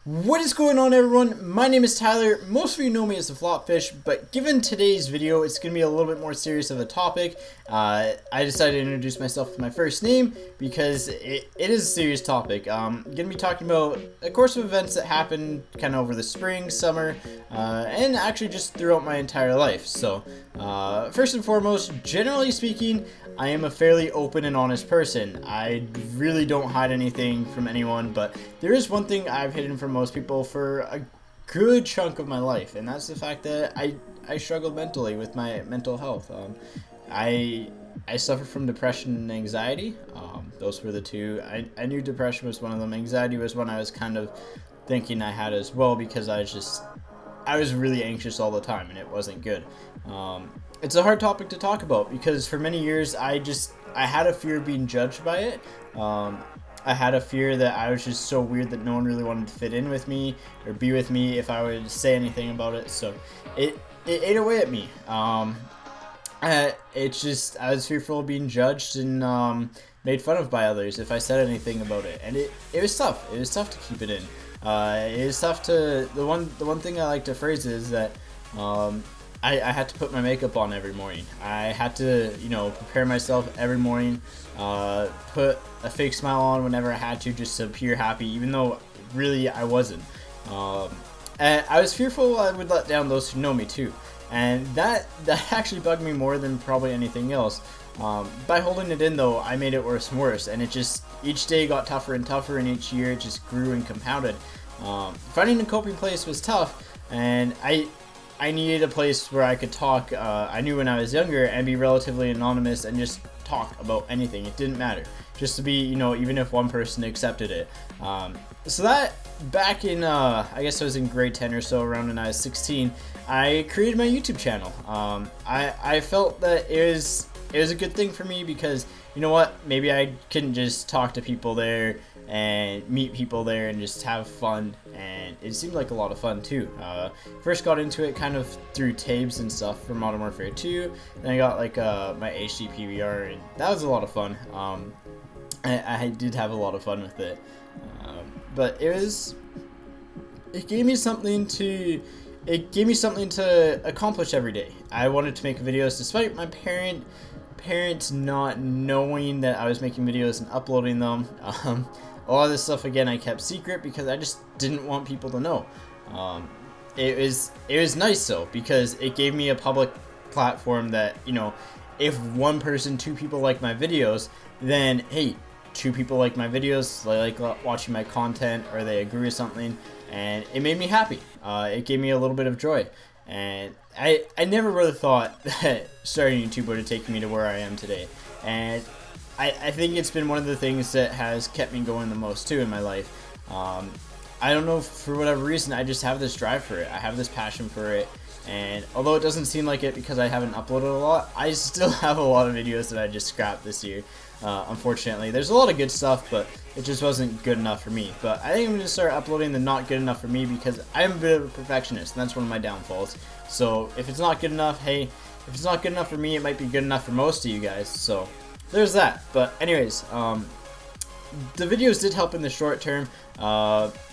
What is going on, everyone? My name is Tyler. Most of you know me as the FlopFish, but given today's video, it's going to be a little bit more serious of a topic. I decided to introduce myself with my first name because it is a serious topic. I'm going to be talking about a course of events that happened kind of over the spring, summer, and actually just throughout my entire life. So, first and foremost, generally speaking, I am a fairly open and honest person. I really don't hide anything from anyone, but there is one thing I've hidden from most people for a good chunk of my life, and that's the fact that I struggle mentally with my mental health. I I suffer from depression and anxiety. Those were the two. I knew depression was one of them. Anxiety was one I was kind of thinking I had as well because I was really anxious all the time and it wasn't good. It's a hard topic to talk about because for many years I had a fear of being judged by it. I had a fear that I was just so weird that no one really wanted to fit in with me or be with me if I would say anything about it. So it ate away at me. It's just I was fearful of being judged and made fun of by others if I said anything about it, and it was tough. It was tough to keep it in. It was tough to the one thing I like to phrase is that I had to put my makeup on every morning. I had to prepare myself every morning, put a fake smile on whenever I had to just to appear happy, even though really I wasn't. And I was fearful I would let down those who know me too. And that actually bugged me more than probably anything else. By holding it in though, I made it worse and worse, and it just each day got tougher and tougher, and each year it just grew and compounded. Finding a coping place was tough, and I needed a place where I could talk. I knew when I was younger and be relatively anonymous and just talk about anything. It didn't matter, just to be even if one person accepted it. So that back in I guess I was in grade 10 or so, around when I was 16, I created my YouTube channel. I felt that it was a good thing for me because you know what, maybe I couldn't just talk to people there and meet people there and just have fun, and it seemed like a lot of fun too. First got into it kind of through tapes and stuff for Modern Warfare 2, then I got like my HD PVR, and that was a lot of fun. I did have a lot of fun with it, but it gave me something to accomplish every day. I wanted to make videos despite my parents not knowing that I was making videos and uploading them. A lot of this stuff again I kept secret because I just didn't want people to know. It was nice though because it gave me a public platform that if one person, two people like my videos, then hey, two people like my videos, they like watching my content, or they agree with something, and it made me happy. It gave me a little bit of joy, and I never really thought that starting YouTube would have taken me to where I am today, and I think it's been one of the things that has kept me going the most too in my life. I don't know, for whatever reason, I just have this drive for it. I have this passion for it, and although it doesn't seem like it because I haven't uploaded a lot, I still have a lot of videos that I just scrapped this year. Unfortunately, there's a lot of good stuff, but it just wasn't good enough for me. But I think I'm going to start uploading the not good enough for me because I'm a bit of a perfectionist, and that's one of my downfalls. So if it's not good enough, hey, if it's not good enough for me, it might be good enough for most of you guys. So there's that. But anyways, the videos did help in the short term.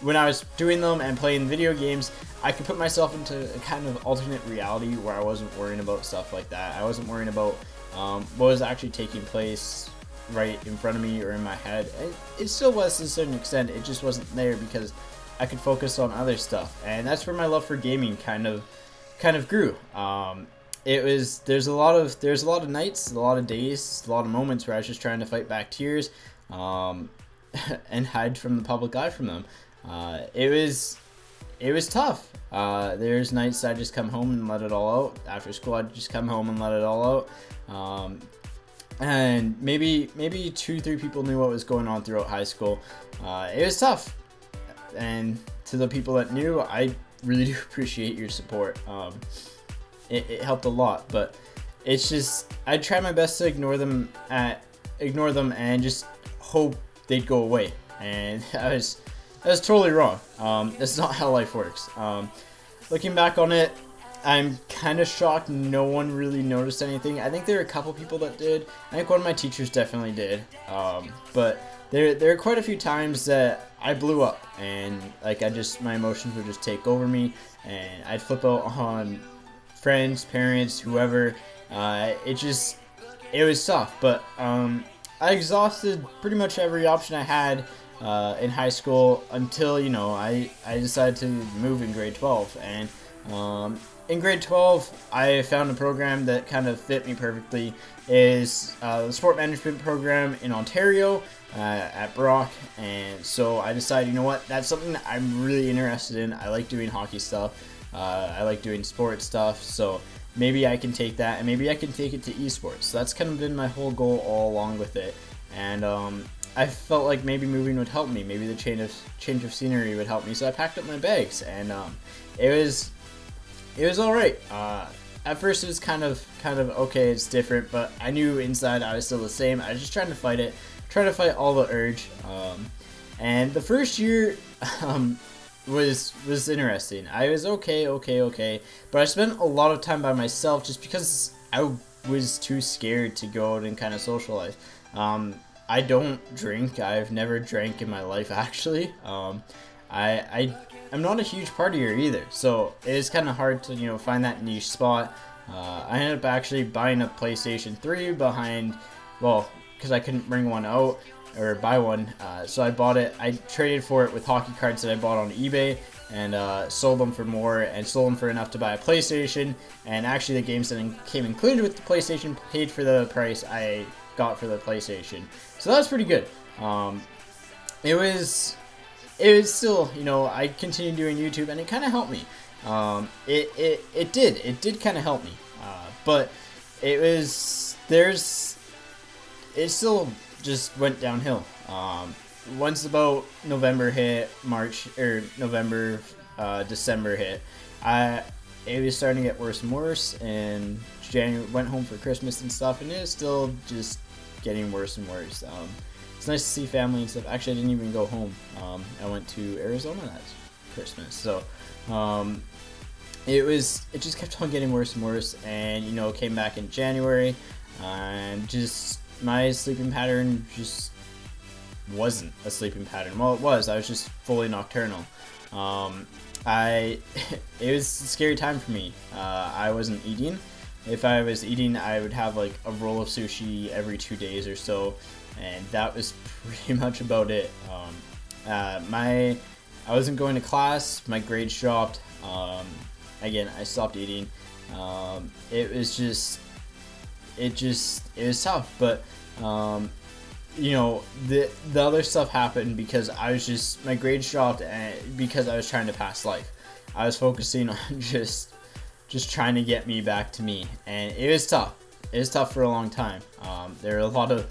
When I was doing them and playing video games, I could put myself into a kind of alternate reality where I wasn't worrying about stuff like that. I wasn't worrying about what was actually taking place right in front of me or in my head. It still was to a certain extent, it just wasn't there because I could focus on other stuff, and that's where my love for gaming kind of grew. There's a lot of nights, a lot of days, a lot of moments where I was just trying to fight back tears and hide from the public eye from them. It was tough. There's nights I just come home and let it all out. After school I'd just come home and let it all out. And maybe 2-3 people knew what was going on throughout high school. It was tough, and to the people that knew, I really do appreciate your support. It helped a lot, but it's just I try my best to ignore them and just hope they'd go away, and that was totally wrong. That's not how life works. Looking back on it, I'm kind of shocked no one really noticed anything. I think there were a couple people that did. I think one of my teachers definitely did. But there are quite a few times that I blew up, and like my emotions would just take over me, and I'd flip out on friends, parents, whoever. It was tough, but I exhausted pretty much every option I had in high school until, you know, I decided to move in grade 12. And in grade 12, I found a program that kind of fit me perfectly. Is the sport management program in Ontario at Brock. And so I decided, you know what, that's something that I'm really interested in. I like doing hockey stuff. I like doing sports stuff. So maybe I can take that, and maybe I can take it to esports. So that's kind of been my whole goal all along with it. And I felt like maybe moving would help me. Maybe the change of scenery would help me. So I packed up my bags, and it was all right. At first, it was kind of okay. It's different, but I knew inside I was still the same. I was just trying to fight it, trying to fight all the urge. And the first year was interesting. I was okay, but I spent a lot of time by myself just because I was too scared to go out and kind of socialize. I don't drink. I've never drank in my life, actually. I'm not a huge partier either, so it is kind of hard to, you know, find that niche spot. I ended up actually buying a PlayStation 3 because I couldn't bring one out or buy one, so I bought it. I traded for it with hockey cards that I bought on eBay, and sold them for more, and sold them for enough to buy a PlayStation. And actually, the games that came included with the PlayStation paid for the price I got for the PlayStation, so that was pretty good. It was still, you know, I continued doing YouTube, and it kind of helped me. It did kind of help me, but it still just went downhill. Once about November hit, December hit, it was starting to get worse and worse, and January went home for Christmas and stuff, and it was still just getting worse and worse. It's nice to see family and stuff. Actually, I didn't even go home. I went to Arizona that Christmas, so it just kept on getting worse and worse, and, you know, came back in January, and just my sleeping pattern just wasn't a sleeping pattern. Well, it was. I was just fully nocturnal. It was a scary time for me. I wasn't eating. If I was eating, I would have like a roll of sushi every 2 days or so, and that was pretty much about it. I wasn't going to class. My grades dropped. Again, I stopped eating. It was tough, but you know, the other stuff happened because my grades dropped, and because I was trying to pass life. I was focusing on just trying to get me back to me, and it was tough. It was tough for a long time. There were a lot of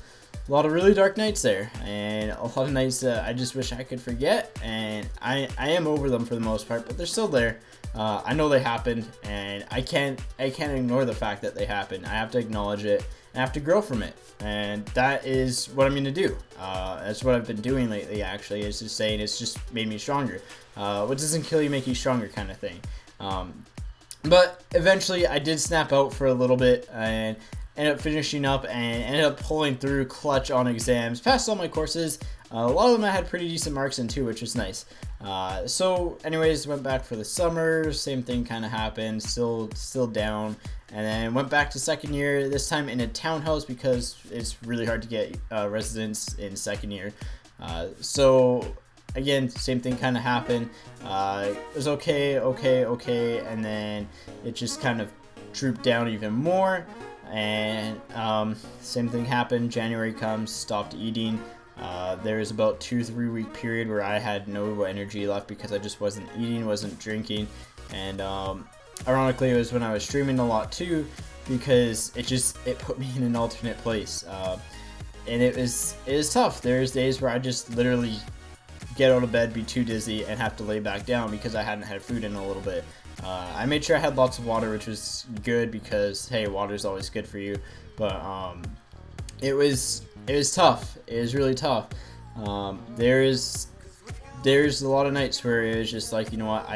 really dark nights there, and a lot of nights that I just wish I could forget, and I am over them for the most part, but they're still there. I know they happened, and I can't ignore the fact that they happened. I have to acknowledge it, and I have to grow from it, and that is what I'm going to do. That's what I've been doing lately, actually. It's just saying it's just made me stronger. What doesn't kill you make you stronger, kind of thing. But eventually I did snap out for a little bit, and ended up finishing up, and ended up pulling through clutch on exams, passed all my courses. A lot of them I had pretty decent marks in too, which was nice. So anyways, went back for the summer, same thing kind of happened, still down, and then went back to second year, this time in a townhouse because it's really hard to get residence in second year. So again, same thing kind of happened. It was okay, and then it just kind of drooped down even more, and same thing happened. January comes, stopped eating. There was about 2-3 week period where I had no energy left because I just wasn't eating, wasn't drinking, and ironically it was when I was streaming a lot too, because it put me in an alternate place, and it was tough. There's days where I just literally get out of bed, be too dizzy, and have to lay back down because I hadn't had food in a little bit. I made sure I had lots of water, which was good because, hey, water is always good for you. But it was tough. It was really tough. There's a lot of nights where it was just like, you know what,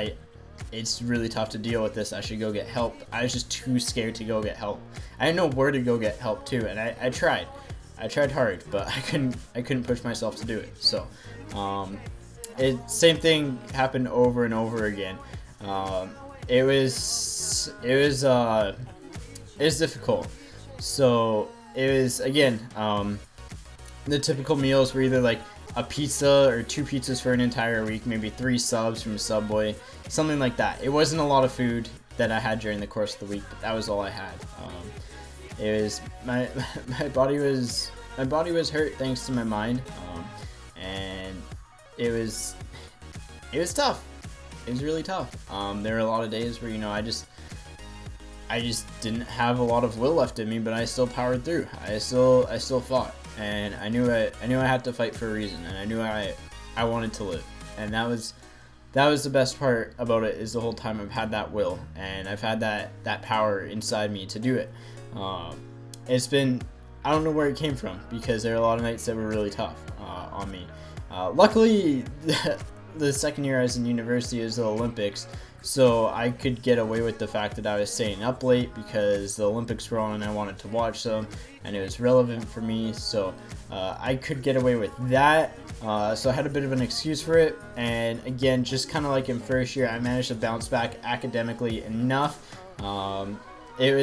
it's really tough to deal with this. I should go get help. I was just too scared to go get help. I didn't know where to go get help too, and I tried. I tried hard, but I couldn't push myself to do it. So same thing happened over and over again. It was difficult. So it was, again, the typical meals were either like a pizza or 2 pizzas for an entire week, maybe 3 subs from Subway, something like that. It wasn't a lot of food that I had during the course of the week, but that was all I had. It was my body was hurt thanks to my mind, and it was tough. It was really tough. There were a lot of days where, you know, I just didn't have a lot of will left in me, but I still powered through. I still fought, and I knew I had to fight for a reason, and I knew I wanted to live, and that was the best part about it. Is the whole time I've had that will, and I've had that power inside me to do it. It's been, I don't know where it came from, because there are a lot of nights that were really tough on me. Luckily, the second year I was in university is the Olympics, so I could get away with the fact that I was staying up late because the Olympics were on and I wanted to watch them, and it was relevant for me, so I could get away with that. So I had a bit of an excuse for it, and again, just kind of like in first year, I managed to bounce back academically enough. It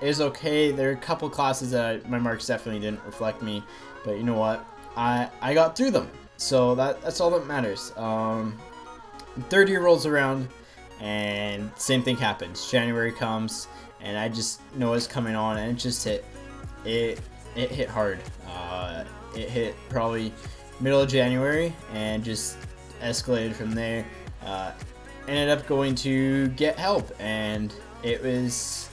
was okay. There are a couple classes that my marks definitely didn't reflect me, but you know what? I got through them, so that's all that matters. Third year rolls around, and same thing happens. January comes, and I just know it's coming on, and it just hit. It hit hard. It hit probably middle of January, and just escalated from there. Ended up going to get help, and it was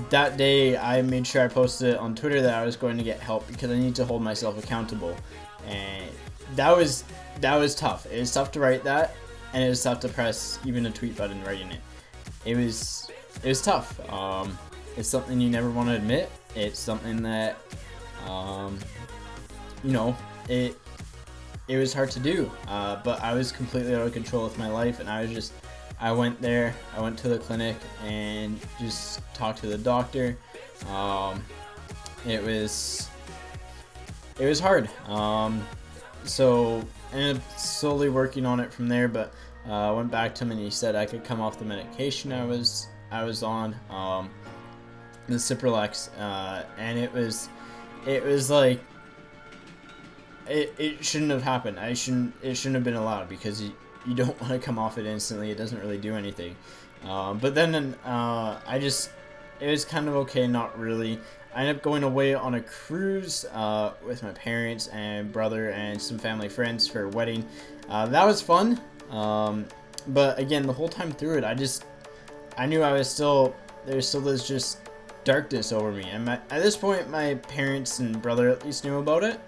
that day I made sure I posted on Twitter that I was going to get help because I need to hold myself accountable, and that was tough. It was tough to write that, and it was tough to press even a tweet button writing it. It was tough. It's something you never want to admit. It's something that you know, it was hard to do, but I was completely out of control with my life, and I went there, I went to the clinic and just talked to the doctor. It was hard. So I ended up slowly working on it from there, but I went back to him and he said I could come off the medication I was on, the Cipralex, and it was like, it shouldn't have happened. It shouldn't have been allowed, because you don't want to come off it instantly. It doesn't really do anything. But then it was kind of okay, not really. I ended up going away on a cruise with my parents and brother and some family friends for a wedding. That was fun. But again, the whole time through it, I knew there's still this just darkness over me. And at this point, my parents and brother at least knew about it,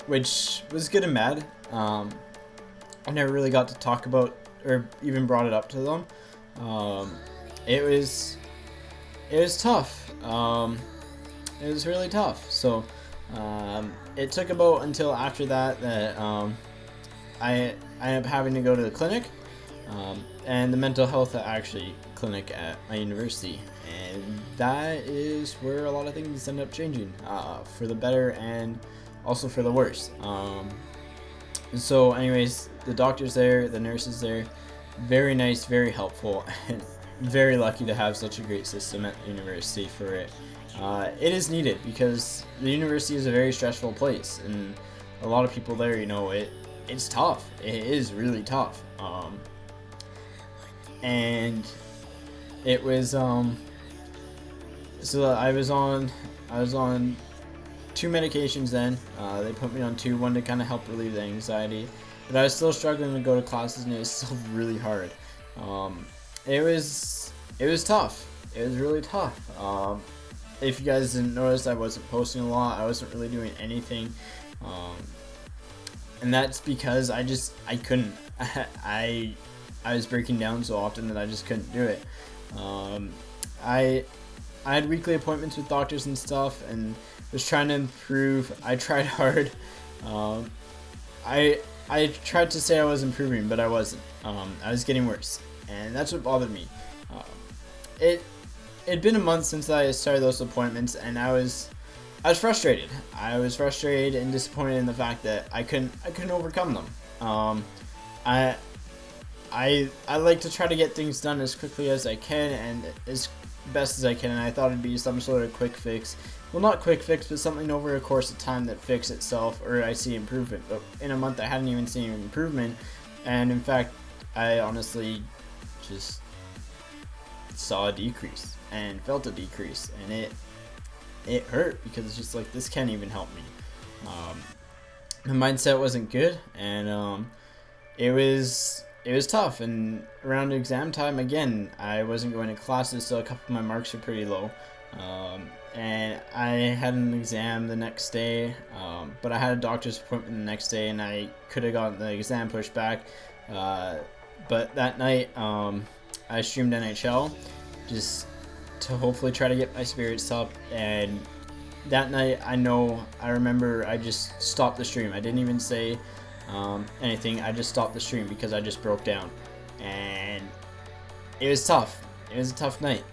which was good and bad. I never really got to talk about or even brought it up to them. It was tough. It was really tough. So it took about until after that I ended up having to go to the clinic, and the mental health clinic at my university, and that is where a lot of things end up changing, for the better and also for the worse. So anyways, the doctors there, the nurses there, very nice, very helpful, and very lucky to have such a great system at the university for it. It is needed, because the university is a very stressful place, and a lot of people there, you know, it's tough. It is really tough. And it was so I was on 2 medications then. They put me on 2, one to kind of help relieve the anxiety, but I was still struggling to go to classes, and it was still really hard. It was tough. It was really tough. If you guys didn't notice, I wasn't posting a lot. I wasn't really doing anything, and that's because I couldn't. I was breaking down so often that I just couldn't do it. I had weekly appointments with doctors and stuff, and was trying to improve. I tried hard. I tried to say I was improving, but I wasn't. I was getting worse, and that's what bothered me. It'd been a month since I started those appointments, and I was I was frustrated. I was frustrated and disappointed in the fact that I couldn't overcome them. I I like to try to get things done as quickly as I can and as best as I can, and I thought it'd be some sort of quick fix. Well, not quick fix, but something over a course of time that fixed itself, or I see improvement. But in a month, I hadn't even seen improvement, and in fact, I honestly just saw a decrease and felt a decrease, and it hurt because it's just like, this can't even help me. The mindset wasn't good, and it was tough. And around exam time, again, I wasn't going to classes, so a couple of my marks were pretty low. And I had an exam the next day, but I had a doctor's appointment the next day, and I could have gotten the exam pushed back. But that night, I streamed NHL just to hopefully try to get my spirits up. And that night, I remember I just stopped the stream. I didn't even say anything. I just stopped the stream because I just broke down, and it was tough. It was a tough night.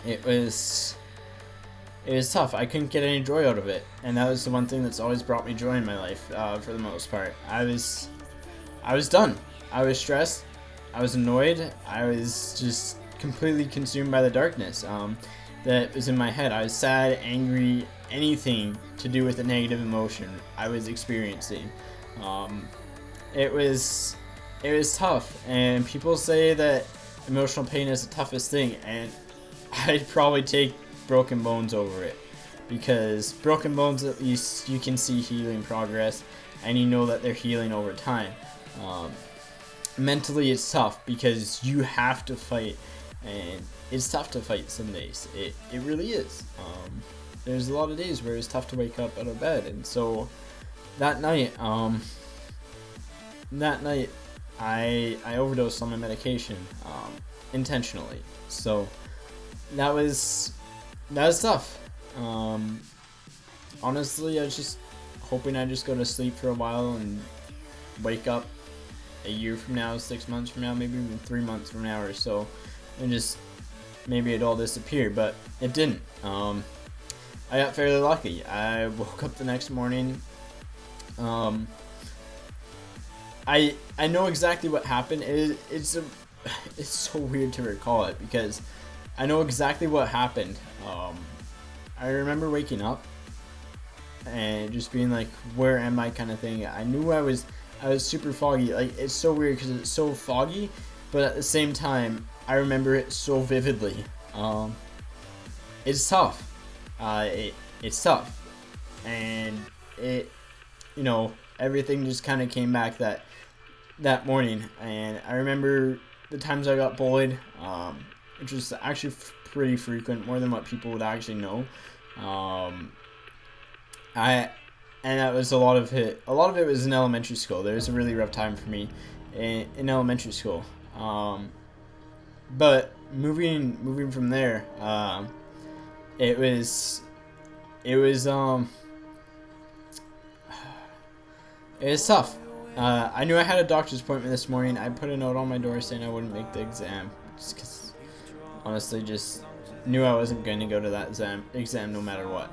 It was tough. I couldn't get any joy out of it, and that was the one thing that's always brought me joy in my life, for the most part. I was done. I was stressed. I was annoyed. I was just completely consumed by the darkness that was in my head. I was sad, angry, anything to do with a negative emotion I was experiencing. It was tough, and people say that emotional pain is the toughest thing, and I'd probably take broken bones over it, because broken bones, at least you can see healing progress, and you know that they're healing over time. Mentally, it's tough because you have to fight, and it's tough to fight some days. It really is. There's a lot of days where it's tough to wake up out of bed, and so that night I overdosed on my medication, intentionally. So that was tough. Honestly, I was just hoping I'd just go to sleep for a while and wake up a year from now, 6 months from now, maybe even 3 months from now or so, and just maybe it'd all disappear, but it didn't. I got fairly lucky. I woke up the next morning. I know exactly what happened. It's so weird to recall it because I know exactly what happened. I remember waking up and just being like, "Where am I?" kind of thing. I knew I was super foggy. Like, it's so weird because it's so foggy, but at the same time, I remember it so vividly. It's tough. It's tough, and everything just kind of came back that morning. And I remember the times I got bullied, which was actually pretty frequent, more than what people would actually know. And that was a lot of it. A lot of it was in elementary school. There was a really rough time for me in elementary school. But moving from there, it was tough. I knew I had a doctor's appointment this morning. I put a note on my door saying I wouldn't make the exam, just because, honestly, just knew I wasn't going to go to that exam no matter what.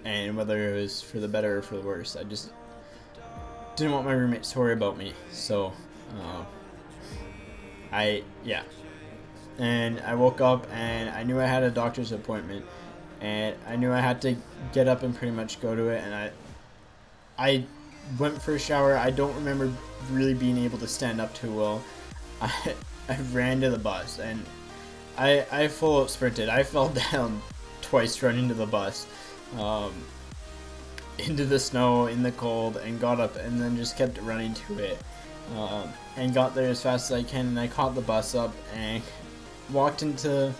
And whether it was for the better or for the worse, I just didn't want my roommates to worry about me. So, and I woke up and I knew I had a doctor's appointment, and I knew I had to get up and pretty much go to it. And I went for a shower. I don't remember really being able to stand up too well. I ran to the bus, and I full out sprinted. I fell down twice running to the bus, into the snow, in the cold, and got up and then just kept running to it, and got there as fast as I can. And I caught the bus up and walked into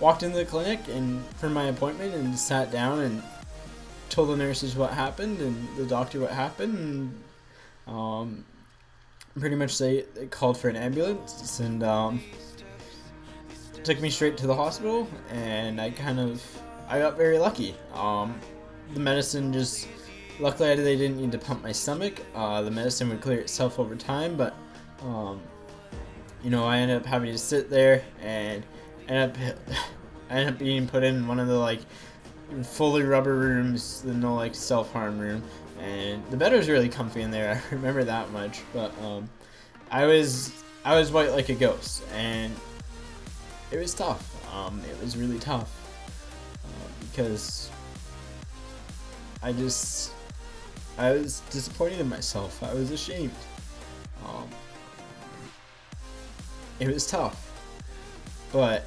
the clinic and for my appointment, and sat down and told the nurses what happened and the doctor what happened, and pretty much they called for an ambulance and took me straight to the hospital. And I got very lucky. The medicine just, luckily they didn't need to pump my stomach. The medicine would clear itself over time, but I ended up having to sit there and I I ended up being put in one of the like fully rubber rooms, the no like self-harm room, and the bed was really comfy in there. I remember that much. But I was white like a ghost, and it was tough. It was really tough because I was disappointed in myself. I was ashamed. It was tough, but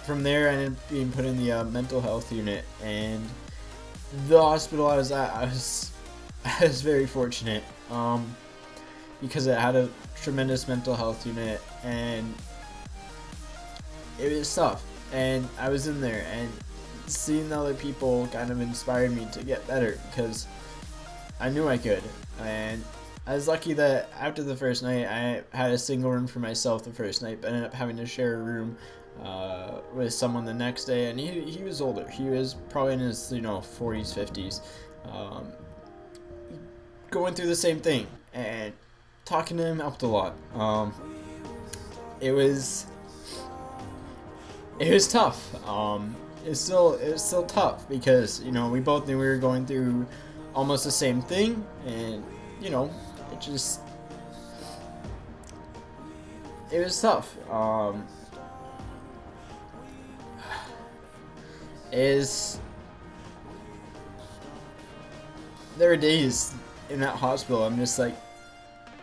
from there I ended up being put in the mental health unit, and the hospital I was at, I was very fortunate because it had a tremendous mental health unit, and it was tough. And I was in there, and seeing the other people kind of inspired me to get better because I knew I could. And I was lucky that after the first night, I had a single room for myself the first night, but ended up having to share a room with someone the next day. And he was older. He was probably in his 40s, 50s, going through the same thing. And talking to him helped a lot. It was tough. It's still tough because we both knew we were going through almost the same thing, and it was tough. There were days in that hospital I'm just like,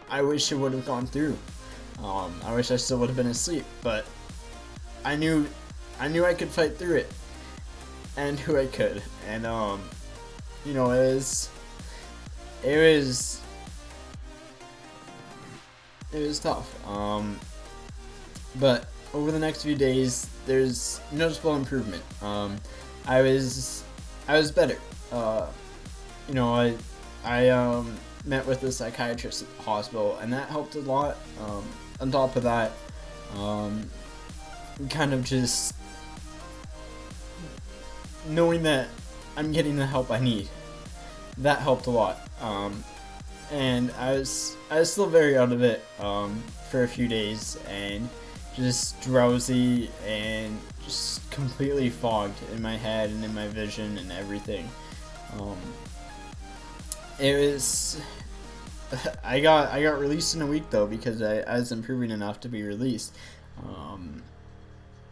I wish it would have gone through. I wish I still would have been asleep, but I knew I could fight through it, and who I could. And it was tough. But over the next few days, there's noticeable improvement. I was better. I met with a psychiatrist at the hospital, and that helped a lot. On top of that, kind of just knowing that I'm getting the help I need, that helped a lot. And I was still very out of it for a few days, and just drowsy and just completely fogged in my head and in my vision and everything. It was I got released in a week though, because I was improving enough to be released,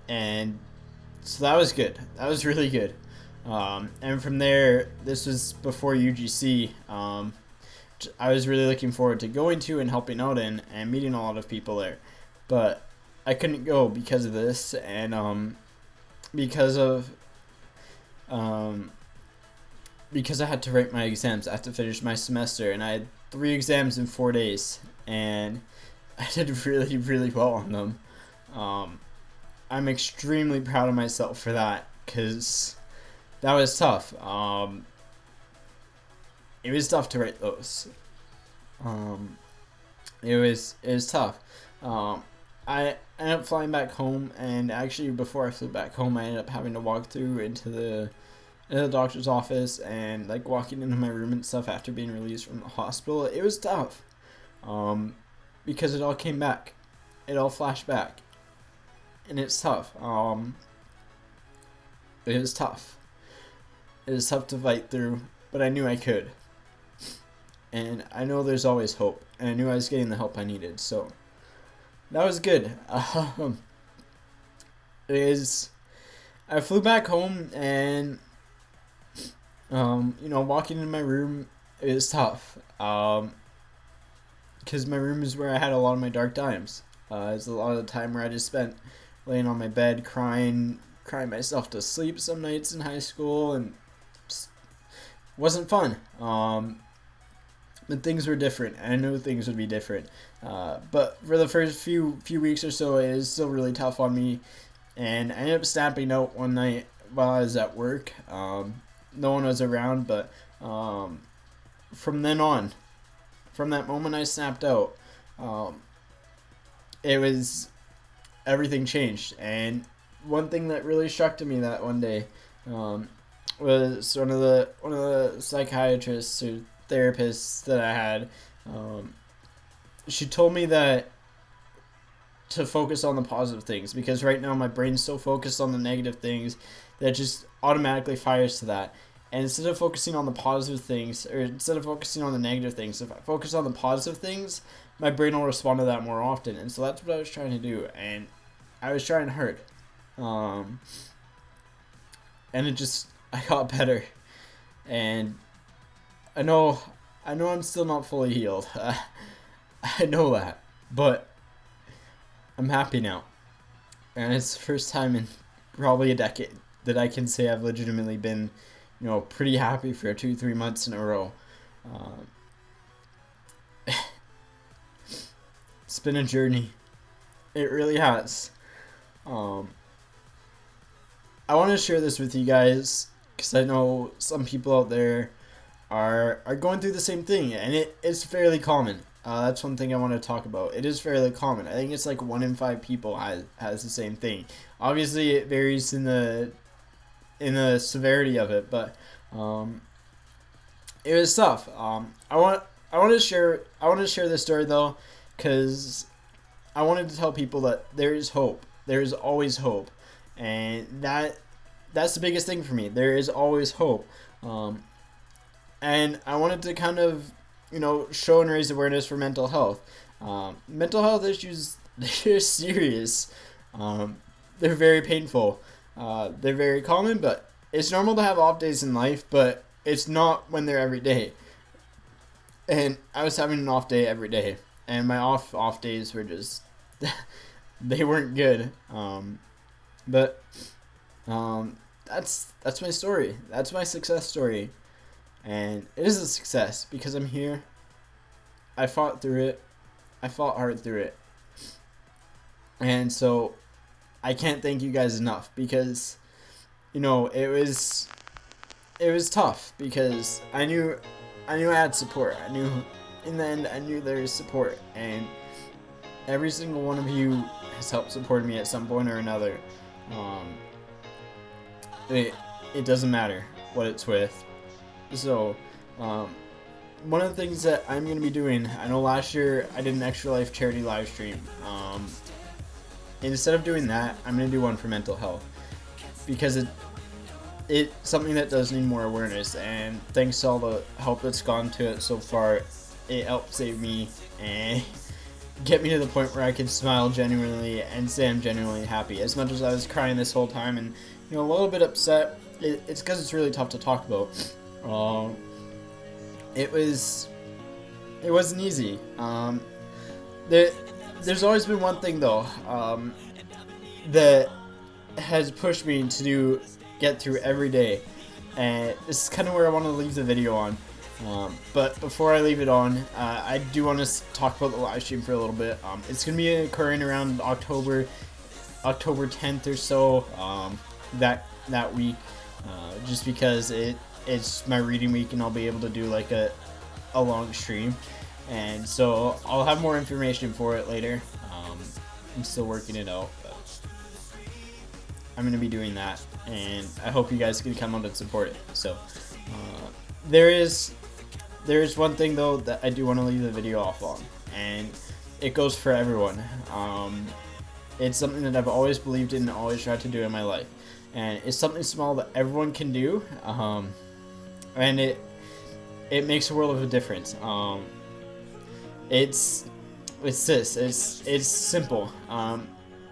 and so that was good. That was really good. And from there, this was before UGC. I was really looking forward to going to and helping out in and meeting a lot of people there, but I couldn't go because of this, and because I had to write my exams. I had to finish my semester, and I had 3 exams in 4 days, and I did really, really well on them. I'm extremely proud of myself for that, because that was tough. It was tough to write those. It was tough. I ended up flying back home, and actually before I flew back home, I ended up having to walk through into the doctor's office and like walking into my room and stuff after being released from the hospital. It was tough, because it all came back. It all flashed back, and it's tough. It was tough. It was tough to fight through, but I knew I could. And I know there's always hope, and I knew I was getting the help I needed, so that was good. I flew back home, and walking in my room, it was tough, because my room is where I had a lot of my dark times. It's a lot of the time where I just spent laying on my bed crying myself to sleep some nights in high school, and just wasn't fun. But things were different, and I knew things would be different. But for the first few weeks or so, it was still really tough on me, and I ended up snapping out one night while I was at work. No one was around, but from then on, from that moment I snapped out, everything changed. And one thing that really struck to me that one day was one of the psychiatrists or therapists that I had. She told me that to focus on the positive things, because right now my brain's so focused on the negative things that it just automatically fires to that. And instead of focusing on the positive things, or instead of focusing on the negative things, if I focus on the positive things, my brain will respond to that more often. And so that's what I was trying to do, and I was trying hard. And I got better. And I know I'm still not fully healed. I know that, but I'm happy now. And it's the first time in probably a decade that I can say I've legitimately been, pretty happy for 2-3 months in a row. It's been a journey. It really has. I want to share this with you guys because I know some people out there are going through the same thing, and it's fairly common. That's one thing I want to talk about. It is fairly common. I think it's like 1 in 5 people has the same thing. Obviously, it varies in the severity of it, but it was tough. I want to share this story though, because I wanted to tell people that there is hope. There is always hope, and that's the biggest thing for me. There is always hope, and I wanted to kind of show and raise awareness for mental health. Mental health issues, they're serious. They're very painful. They're very common, but it's normal to have off days in life, but it's not when they're every day. And I was having an off day every day, and my off days were just they weren't good. But that's my story. That's my success story. And it is a success because I'm here. I fought through it. I fought hard through it. And so I can't thank you guys enough, because it was tough, because I knew I had support. I knew in the end there was support, and every single one of you has helped support me at some point or another. It doesn't matter what it's with. So, one of the things that I'm going to be doing, I know last year I did an Extra Life charity live stream. Instead of doing that, I'm going to do one for mental health, because it's something that does need more awareness, and thanks to all the help that's gone to it so far, it helped save me and get me to the point where I can smile genuinely and say I'm genuinely happy. As much as I was crying this whole time and a little bit upset, it's because it's really tough to talk about. It wasn't easy. There's always been one thing though, that has pushed me to get through every day, and this is kind of where I want to leave the video on. But before I leave it on, I do want to talk about the live stream for a little bit. It's gonna be occurring around October 10th or so, that week, just because it's my reading week, and I'll be able to do like a long stream, and so I'll have more information for it later. I'm still working it out, but I'm gonna be doing that, and I hope you guys can come out and support it. So there is one thing though that I do want to leave the video off on, and it goes for everyone. It's something that I've always believed in and always tried to do in my life, and it's something small that everyone can do, and it makes a world of a difference. It's simple.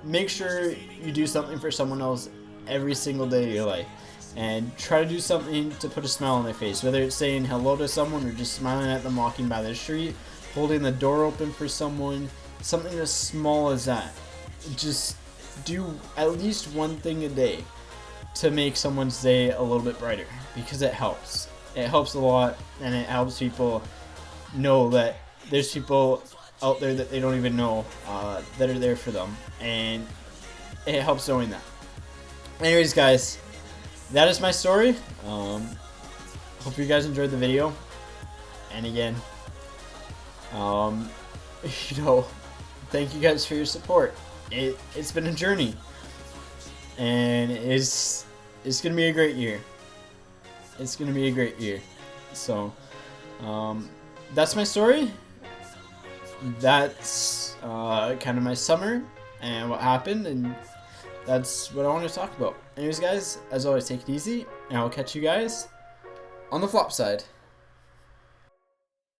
Make sure you do something for someone else every single day of your life, and try to do something to put a smile on their face, whether it's saying hello to someone or just smiling at them walking by the street, holding the door open for someone, something as small as that. Just do at least one thing a day to make someone's day a little bit brighter, because it helps. It helps a lot, and it helps people know that there's people out there that they don't even know that are there for them, and it helps knowing that. Anyways, guys, that is my story. Hope you guys enjoyed the video, and again, thank you guys for your support. It's been a journey, and it's gonna be a great year. It's gonna be a great year. So that's my story. That's kind of my summer. and what happened, and that's what I want to talk about. Anyways, guys, as always, take it easy, and I'll catch you guys on the flop side.